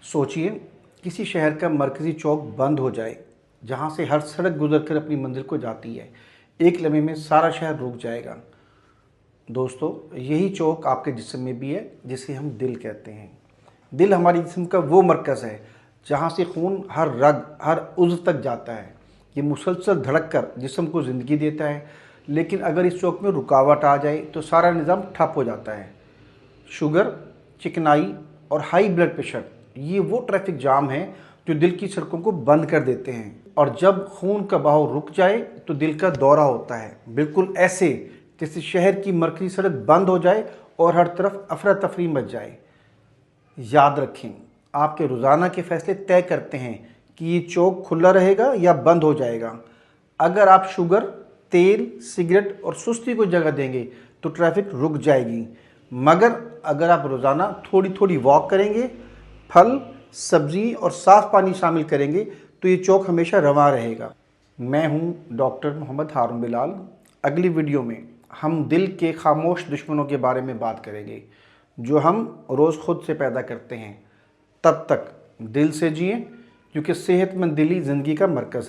सोचिए किसी शहर का मरकज़ी चौक बंद हो जाए, जहाँ से हर सड़क गुजरकर अपनी मंजिल को जाती है। एक लम्हे में सारा शहर रुक जाएगा। दोस्तों, यही चौक आपके जिस्म में भी है, जिसे हम दिल कहते हैं। दिल हमारी जिस्म का वो मरकज़ है जहाँ से खून हर रग, हर उज़्व तक जाता है। ये मुसलसल धड़क कर जिस्म को ज़िंदगी देता है, लेकिन अगर इस चौक में रुकावट आ जाए तो सारा निज़ाम ठप हो जाता है। शुगर, चिकनाई और हाई ब्लड प्रेशर, ये वो ट्रैफिक जाम हैं जो दिल की सड़कों को बंद कर देते हैं। और जब खून का बहाव रुक जाए तो दिल का दौरा होता है, बिल्कुल ऐसे जैसे शहर की मरकज़ी सड़क बंद हो जाए और हर तरफ अफरा तफरी मच जाए। याद रखें, आपके रोज़ाना के फैसले तय करते हैं कि ये चौक खुला रहेगा या बंद हो जाएगा। अगर आप शुगर, तेल, सिगरेट और सुस्ती को जगह देंगे तो ट्रैफिक रुक जाएगी, मगर अगर आप रोज़ाना थोड़ी थोड़ी वॉक करेंगे, फल, सब्जी और साफ़ पानी शामिल करेंगे तो ये चौक हमेशा रवां रहेगा। मैं हूँ डॉक्टर मोहम्मद हारून बिलाल। अगली वीडियो में हम दिल के खामोश दुश्मनों के बारे में बात करेंगे, जो हम रोज़ खुद से पैदा करते हैं। तब तक दिल से जिएं, क्योंकि सेहतमंद दिल ही ज़िंदगी का मरकज़ है।